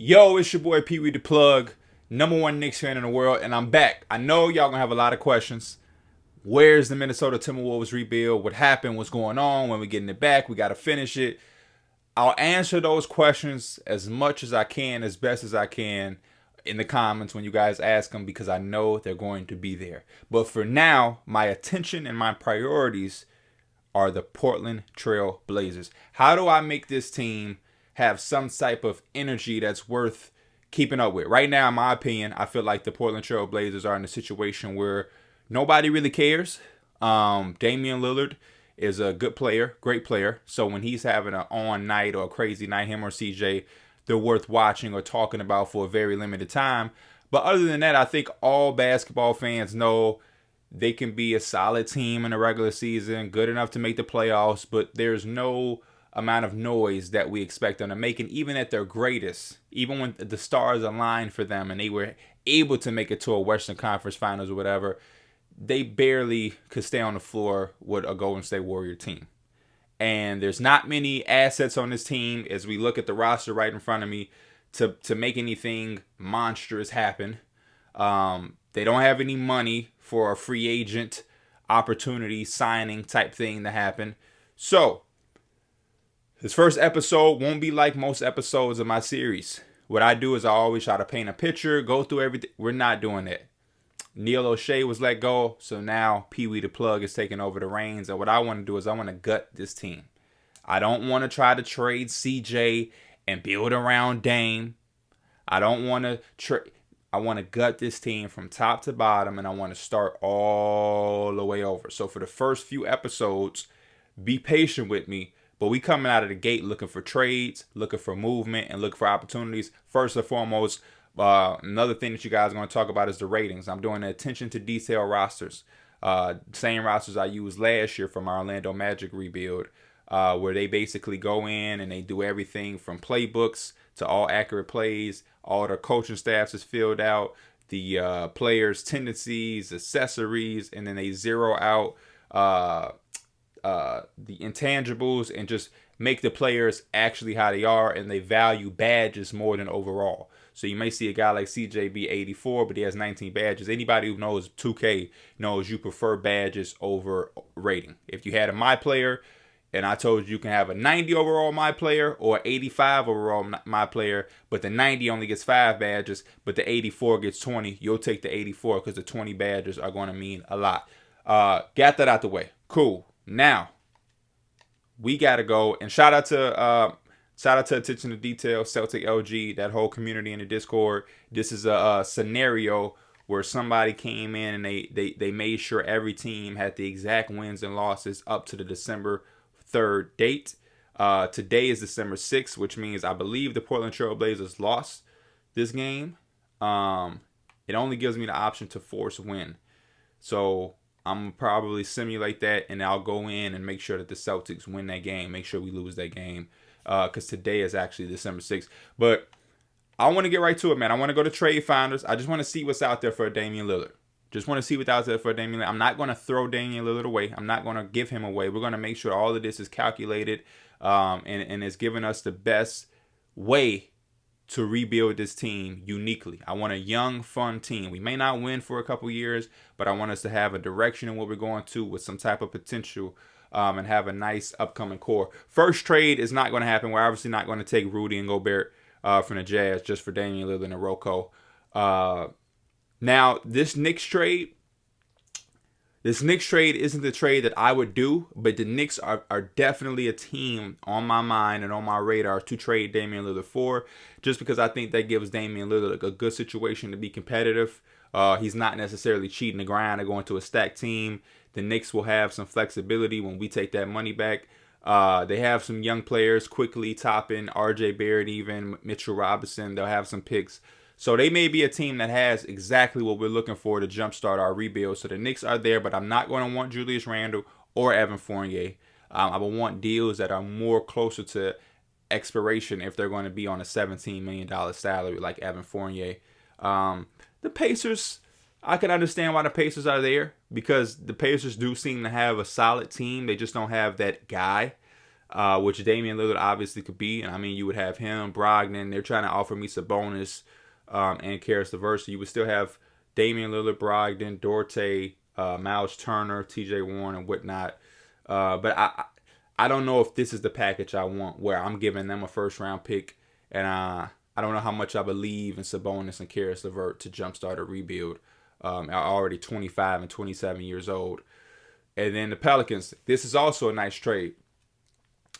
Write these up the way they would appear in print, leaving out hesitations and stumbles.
Yo, it's your boy Pee Wee the Plug, number one Knicks fan in the world, and I'm back. I know y'all gonna have a lot of questions. Where's the Minnesota Timberwolves rebuild? What happened? What's going on? When we getting it back? We gotta finish it. I'll answer those questions as much as I can, as best as I can, in the comments when you guys ask them, because I know they're going to be there. But for now, my attention and my priorities are the Portland Trail Blazers. How do I make this team have some type of energy that's worth keeping up with? Right now, in my opinion, I feel like the Portland Trail Blazers are in a situation where nobody really cares. Damian Lillard is a good player, great player. So when he's having an on night or a crazy night, him or CJ, they're worth watching or talking about for a very limited time. But other than that, I think all basketball fans know they can be a solid team in the regular season, good enough to make the playoffs, but there's no amount of noise that we expect them to make. And even at their greatest, even when the stars aligned for them and they were able to make it to a Western Conference Finals or whatever, they barely could stay on the floor with a Golden State Warrior team. And there's not many assets on this team as we look at the roster right in front of me to make anything monstrous happen. They don't have any money for a free agent opportunity signing type thing to happen. So this first episode won't be like most episodes of my series. What I do is I always try to paint a picture, go through everything. We're not doing that. Neil O'Shea was let go, so now Pee Wee the Plug is taking over the reins. And what I want to do is I want to gut this team. I don't want to try to trade CJ and build around Dame. I don't want to trade. I want to gut this team from top to bottom, and I want to start all the way over. So for the first few episodes, be patient with me. But we coming out of the gate looking for trades, looking for movement, and looking for opportunities. First and foremost, another thing that you guys are going to talk about is the ratings. I'm doing the attention to detail rosters. Same rosters I used last year from our Orlando Magic rebuild, where they basically go in and they do everything from playbooks to all accurate plays. All their coaching staffs is filled out. The players' tendencies, accessories, and then they zero out the intangibles and just make the players actually how they are, and they value badges more than overall. So you may see a guy like CJ be 84, but he has 19 badges. Anybody who knows 2K knows you prefer badges over rating. If you had a My Player and I told you can have a 90 overall My Player or 85 overall My Player, but the 90 only gets 5 badges, but the 84 gets 20, you'll take the 84 because the 20 badges are going to mean a lot. Got that out the way. Cool. Now, we got to go, and shout out to Attention to Detail, Celtic LG, that whole community in the Discord. This is a scenario where somebody came in and they made sure every team had the exact wins and losses up to the December 3rd date. Today is December 6th, which means I believe the Portland Trail Blazers lost this game. It only gives me the option to force win. So I'm probably simulate that, and I'll go in and make sure that the Celtics win that game, make sure we lose that game, because today is actually December 6th. But I want to get right to it, man. I want to go to Trade Finders. I just want to see what's out there for Damian Lillard. Just want to see what's out there for Damian Lillard. I'm not going to throw Damian Lillard away. I'm not going to give him away. We're going to make sure all of this is calculated and is giving us the best way to rebuild this team uniquely. I want a young, fun team. We may not win for a couple years, but I want us to have a direction in what we're going to with some type of potential and have a nice upcoming core. First trade is not going to happen. We're obviously not going to take Rudy and Gobert from the Jazz just for Damian Lillard and Rocco. Now, this Knicks trade isn't the trade that I would do, but the Knicks are definitely a team on my mind and on my radar to trade Damian Lillard for, just because I think that gives Damian Lillard a good situation to be competitive. He's not necessarily cheating the grind or going to a stacked team. The Knicks will have some flexibility when we take that money back. They have some young players, quickly Toppin, RJ Barrett, even Mitchell Robinson. They'll have some picks. So they may be a team that has exactly what we're looking for to jumpstart our rebuild. So the Knicks are there, but I'm not going to want Julius Randle or Evan Fournier. I will want deals that are more closer to expiration if they're going to be on a $17 million salary like Evan Fournier. The Pacers, I can understand why the Pacers are there, because the Pacers do seem to have a solid team. They just don't have that guy. which Damian Lillard obviously could be. And I mean, you would have him, Brogdon. They're trying to offer me Sabonis and Karis LeVert. So you would still have Damian Lillard, Brogdon, Dorte, Miles Turner, T.J. Warren, and whatnot. But I don't know if this is the package I want, where I'm giving them a first round pick, and I don't know how much I believe in Sabonis and Karis LeVert to jumpstart a rebuild. Are already 25 and 27 years old. And then the Pelicans. This is also a nice trade.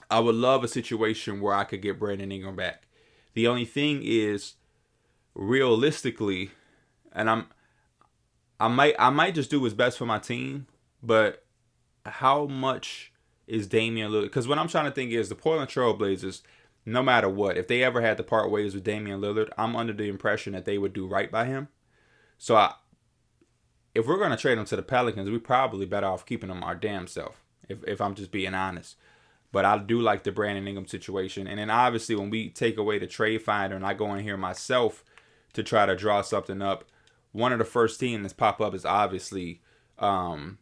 I would love a situation where I could get Brandon Ingram back. The only thing is, realistically, and I might just do what's best for my team, but how much is Damian Lillard? Because what I'm trying to think is the Portland Trailblazers, no matter what, if they ever had to part ways with Damian Lillard, I'm under the impression that they would do right by him. So if we're going to trade him to the Pelicans, we're probably better off keeping him our damn self, if I'm just being honest. But I do like the Brandon Ingram situation. And then obviously when we take away the trade finder and I go in here myself to try to draw something up, one of the first teams that's pop up is obviously the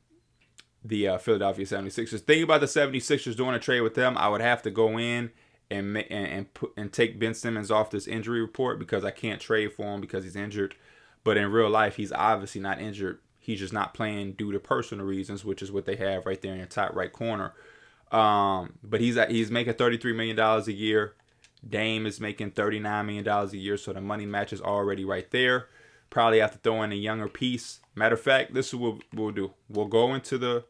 Philadelphia 76ers. Think about the 76ers doing a trade with them. I would have to go in and take Ben Simmons off this injury report because I can't trade for him because he's injured. But in real life, he's obviously not injured. He's just not playing due to personal reasons, which is what they have right there in your top right corner. But he's making $33 million a year. Dame is making $39 million a year, so the money match is already right there. Probably have to throw in a younger piece. Matter of fact, this is what we'll do. We'll go into the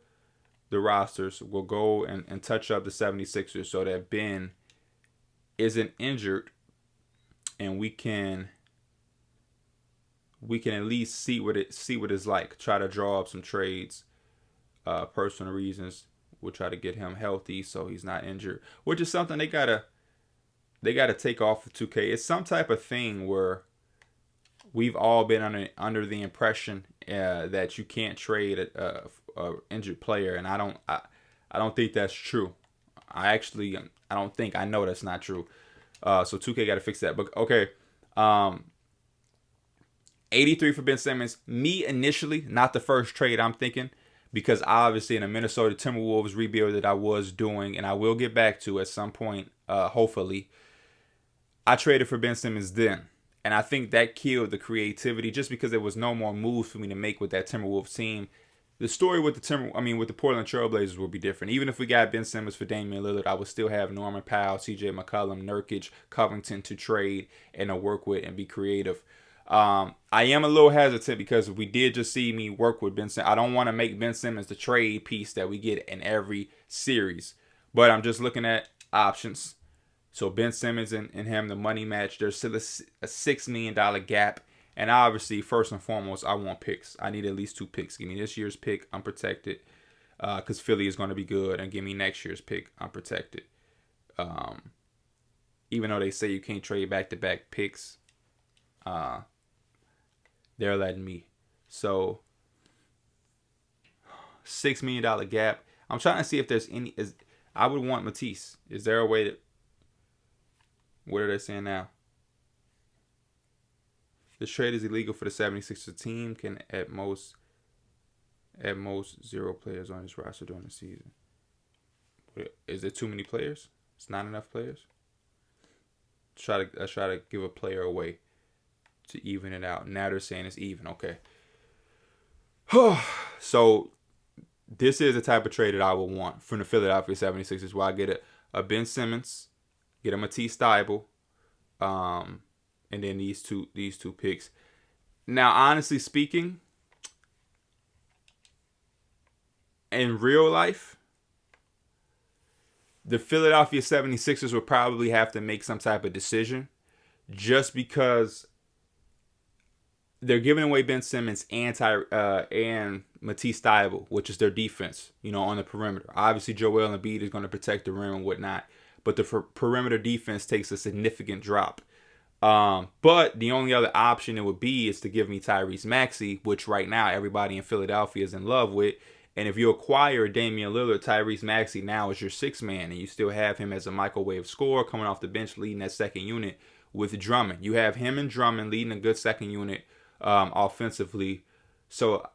rosters. We'll go and touch up the 76ers so that Ben isn't injured, and we can at least see what it's like. Try to draw up some trades, personal reasons. We'll try to get him healthy so he's not injured, which is something they gotta take off of 2K. It's some type of thing where we've all been under the impression that you can't trade a injured player, and I don't think that's true. I know that's not true. So 2K got to fix that. But okay, 83 for Ben Simmons. Me initially, not the first trade I'm thinking, because obviously in a Minnesota Timberwolves rebuild that I was doing, and I will get back to at some point, hopefully, I traded for Ben Simmons then. And I think that killed the creativity just because there was no more moves for me to make with that Timberwolves team. The story with the Portland Trailblazers will be different. Even if we got Ben Simmons for Damian Lillard, I would still have Norman Powell, CJ McCollum, Nurkic, Covington to trade and to work with and be creative. I am a little hesitant because we did just see me work with Ben Simmons. I don't want to make Ben Simmons the trade piece that we get in every series. But I'm just looking at options. So Ben Simmons and him, the money match, there's still a $6 million gap. And obviously, first and foremost, I want picks. I need at least 2 picks. Give me this year's pick, unprotected, because Philly is going to be good. And give me next year's pick, unprotected. Even though they say you can't trade back-to-back picks, they're letting me. So, $6 million gap. I'm trying to see if there's any. I would want Matisse. Is there a way that... What are they saying now? This trade is illegal for the 76ers team. Can at most 0 players on this roster during the season. Is there too many players? It's not enough players. Let's try to give a player away to even it out. Now they're saying it's even. Okay. So this is the type of trade that I would want from the Philadelphia 76ers, where I get a Ben Simmons, get a Matisse Thybulle, and then these two picks. Now, honestly speaking, in real life, the Philadelphia 76ers would probably have to make some type of decision, just because they're giving away Ben Simmons and Matisse Thybulle, which is their defense, on the perimeter. Obviously, Joel Embiid is going to protect the rim and whatnot, but the perimeter defense takes a significant drop. But the only other option it would be is to give me Tyrese Maxey, which right now everybody in Philadelphia is in love with. And if you acquire Damian Lillard, Tyrese Maxey now is your 6th man, and you still have him as a microwave scorer coming off the bench leading that second unit with Drummond. You have him and Drummond leading a good second unit offensively. So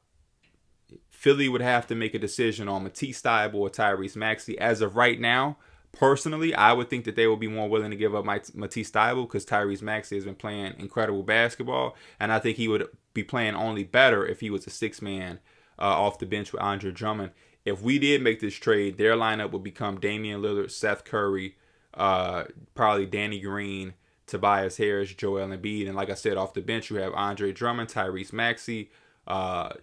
Philly would have to make a decision on Matisse Thybulle or Tyrese Maxey. As of right now, Personally, I would think that they would be more willing to give up Matisse Thybulle because Tyrese Maxey has been playing incredible basketball, and I think he would be playing only better if he was a six-man off the bench with Andre Drummond. If we did make this trade, their lineup would become Damian Lillard, Seth Curry, probably Danny Green, Tobias Harris, Joel Embiid, and like I said, off the bench you have Andre Drummond, Tyrese Maxey,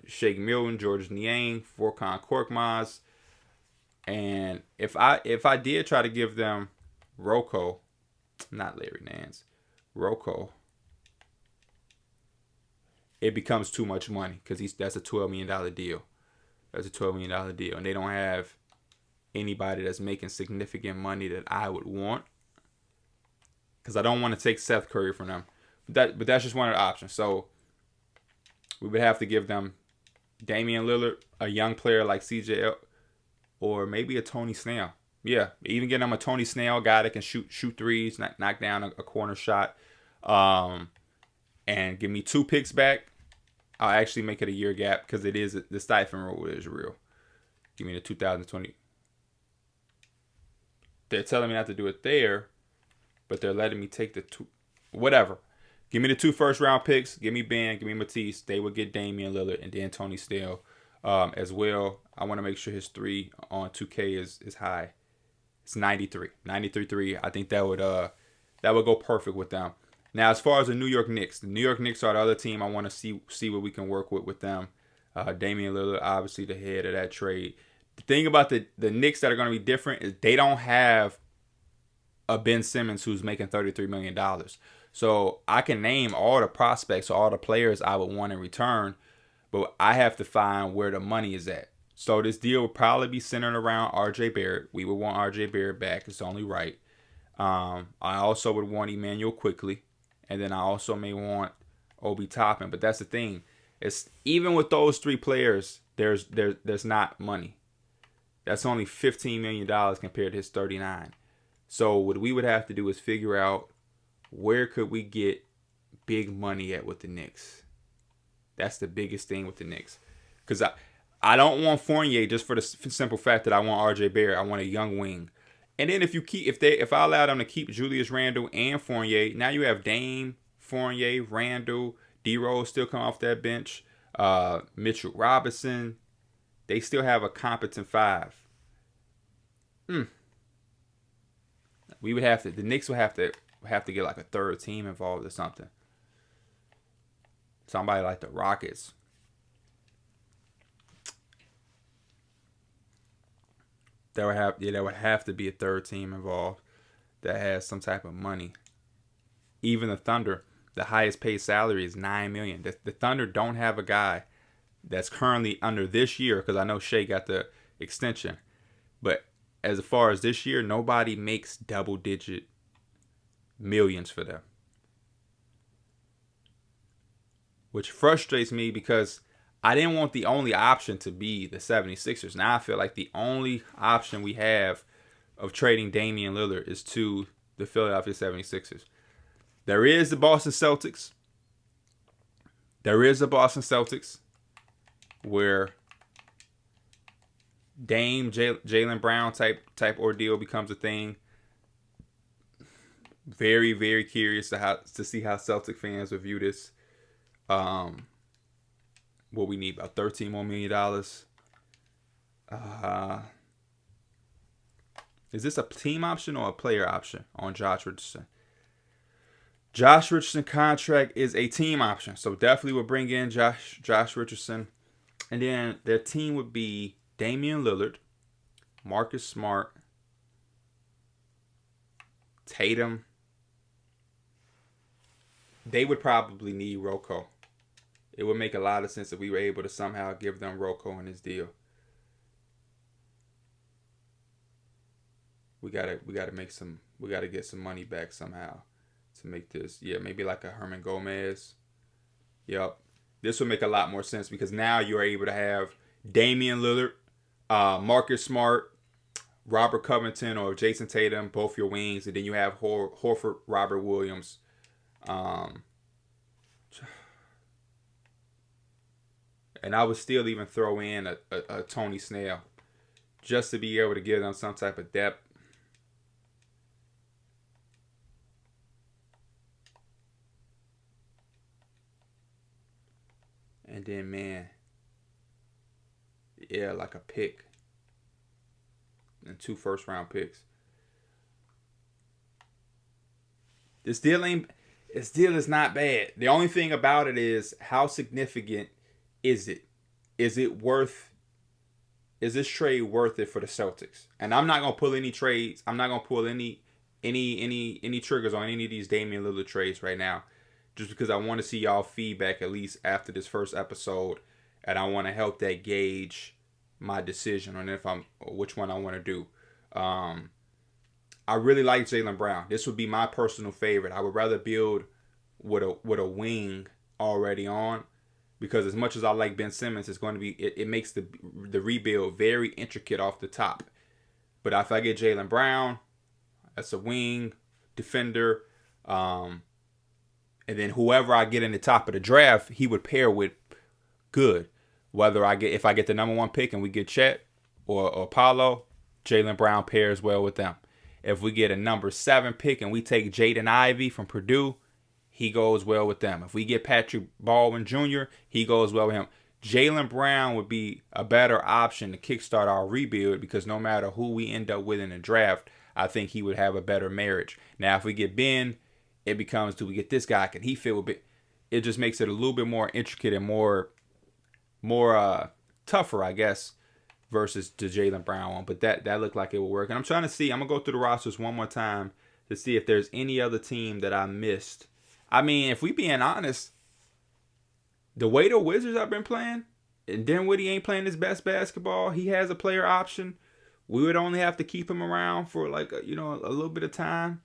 Shake Milton, Georges Niang, Furkan Korkmaz. And if I did try to give them Rocco, not Larry Nance, Rocco, it becomes too much money because that's a $12 million deal. That's a $12 million deal, and they don't have anybody that's making significant money that I would want because I don't want to take Seth Curry from them. But that's just one of the options. So we would have to give them Damian Lillard, a young player like CJ, or maybe a Tony Snell. Yeah, even get them a Tony Snell guy that can shoot threes, knock down a corner shot, and give me 2 picks back. I'll actually make it a year gap because it is the stipend rule is real. Give me the 2020. They're telling me not to do it there, but they're letting me take the 2. Whatever. Give me the 2 first-round picks. Give me Ben. Give me Matisse. They would get Damian Lillard and then Tony Snell as well. I want to make sure his 3 on 2K is high. It's 93. 93-3. I think that would go perfect with them. Now, as far as the New York Knicks are the other team I want to see what we can work with them. Damian Lillard, obviously the head of that trade. The thing about the Knicks that are going to be different is they don't have a Ben Simmons who's making $33 million. So I can name all the prospects or all the players I would want in return, but I have to find where the money is at. So this deal would probably be centered around R.J. Barrett. We would want R.J. Barrett back. It's only right. I also would want Emmanuel Quickly. And then I also may want Obi Toppin. But that's the thing. It's even with those 3 players, there's not money. That's only $15 million compared to his 39. So what we would have to do is figure out where could we get big money at with the Knicks. That's the biggest thing with the Knicks. Because I don't want Fournier just for the simple fact that I want R.J. Barrett. I want a young wing. And then if I allow them to keep Julius Randle and Fournier, now you have Dame, Fournier, Randle, D-Rose still come off that bench, Mitchell Robinson. They still have a competent 5. We would have to. The Knicks would have to get like a third team involved or something. Somebody like the Rockets. There would have to be a third team involved that has some type of money. Even the Thunder, the highest paid salary is $9 million. The Thunder don't have a guy that's currently under this year because I know Shea got the extension. But as far as this year, nobody makes double-digit millions for them. Which frustrates me because I didn't want the only option to be the 76ers. Now I feel like the only option we have of trading Damian Lillard is to the Philadelphia 76ers. There is the Boston Celtics. Where Dame, Jaylen Brown type ordeal becomes a thing. Very, very curious to see how Celtic fans will view this. What we need, about $13 more million. Is this a team option or a player option on Josh Richardson? Josh Richardson contract is a team option, so definitely would bring in Josh Richardson. And then their team would be Damian Lillard, Marcus Smart, Tatum. They would probably need Rocco. It would make a lot of sense if we were able to somehow give them Rocco in this deal. We gotta get some money back somehow to make this. Yeah, maybe like a Herman Gomez. Yep. This would make a lot more sense because now you're able to have Damian Lillard, Marcus Smart, Robert Covington, or Jason Tatum, both your wings, and then you have Horford, Robert Williams. And I would still even throw in a Tony Snell just to be able to give them some type of depth. And then, man, yeah, like a pick and 2 first-round picks. This deal is not bad. The only thing about it is how significant is it? Is this trade worth it for the Celtics? And I'm not gonna pull any trades. I'm not gonna pull any triggers on any of these Damian Lillard trades right now, just because I want to see y'all feedback at least after this first episode, and I want to help that gauge my decision on which one I want to do. I really like Jaylen Brown. This would be my personal favorite. I would rather build with a wing already on, because as much as I like Ben Simmons, it's going to be it makes the rebuild very intricate off the top. But if I get Jaylen Brown, that's a wing defender, and then whoever I get in the top of the draft, he would pair with good. If I get the number 1 pick and we get Chet or Paolo, Jaylen Brown pairs well with them. If we get a number 7 pick and we take Jaden Ivey from Purdue, he goes well with them. If we get Patrick Baldwin Jr., he goes well with him. Jaylen Brown would be a better option to kickstart our rebuild, because no matter who we end up with in the draft, I think he would have a better marriage. Now, if we get Ben, it becomes, do we get this guy? Can he fit with it? It just makes it a little bit more intricate and more tougher, I guess, versus the Jaylen Brown one. But that looked like it would work. And I'm trying to see. I'm going to go through the rosters one more time to see if there's any other team that I missed. I mean, if we being honest, the way the Wizards have been playing, and Dinwiddie ain't playing his best basketball, he has a player option. We would only have to keep him around for a little bit of time.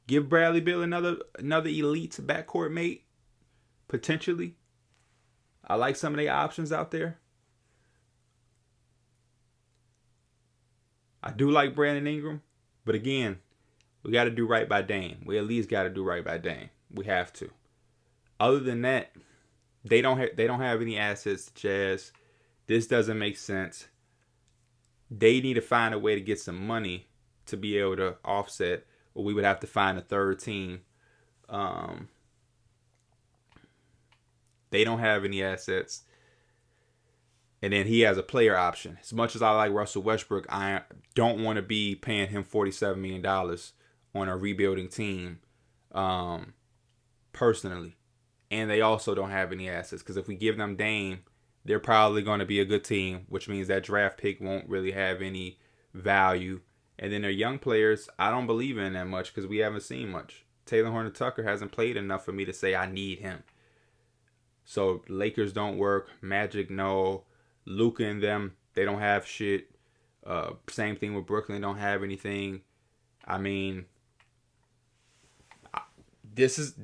Give Bradley Beal another elite backcourt mate, potentially. I like some of the options out there. I do like Brandon Ingram, but again, we got to do right by Dame. We at least got to do right by Dame. We have to. Other than that, they don't have any assets, Jazz. This doesn't make sense. They need to find a way to get some money to be able to offset, or we would have to find a third team. They don't have any assets. And then he has a player option. As much as I like Russell Westbrook, I don't want to be paying him $47 million on a rebuilding team, personally. And they also don't have any assets, because if we give them Dame, they're probably going to be a good team, which means that draft pick won't really have any value. And then their young players, I don't believe in that much, because we haven't seen much. Taylor Horton-Tucker hasn't played enough for me to say I need him. So Lakers don't work. Magic, no. Luka and them, they don't have shit. Same thing with Brooklyn, don't have anything. I mean, this is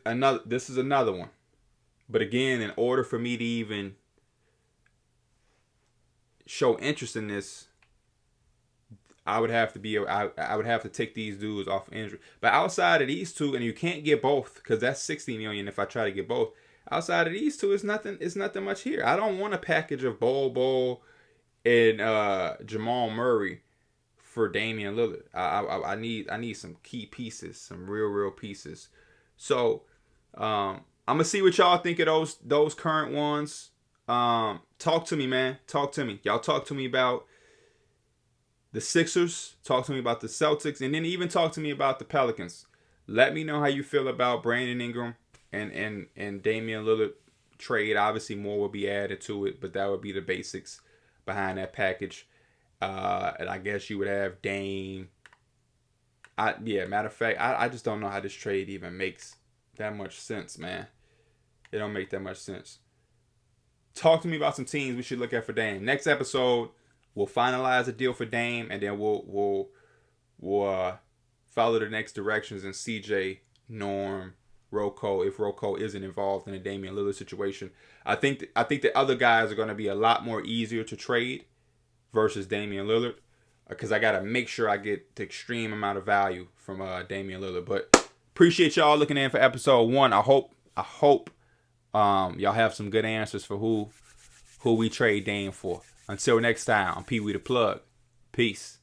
another one. But again, in order for me to even show interest in this, I would have to take these dudes off injury. But outside of these two, and you can't get both, because that's $60 million if I try to get both. Outside of these two, it's nothing much here. I don't want a package of Bol and Jamal Murray for Damian Lillard. I need some key pieces, some real pieces. So I'm gonna see what y'all think of those current ones. Talk to me, man. Talk to me. Y'all talk to me about the Sixers. Talk to me about the Celtics, and then even talk to me about the Pelicans. Let me know how you feel about Brandon Ingram and Damian Lillard trade. Obviously, more will be added to it, but that would be the basics behind that package. And I guess you would have Dame. Matter of fact, I just don't know how this trade even makes that much sense, man. It don't make that much sense. Talk to me about some teams we should look at for Dame. Next episode, we'll finalize a deal for Dame, and then we'll follow the next directions in CJ, Norm, Rocco, if Rocco isn't involved in a Damian Lillard situation. I think the other guys are going to be a lot more easier to trade versus Damian Lillard, because I got to make sure I get the extreme amount of value from Damian Lillard. But appreciate y'all looking in for episode 1. I hope y'all have some good answers for who we trade Dame for. Until next time, I'm Pee Wee the Plug. Peace.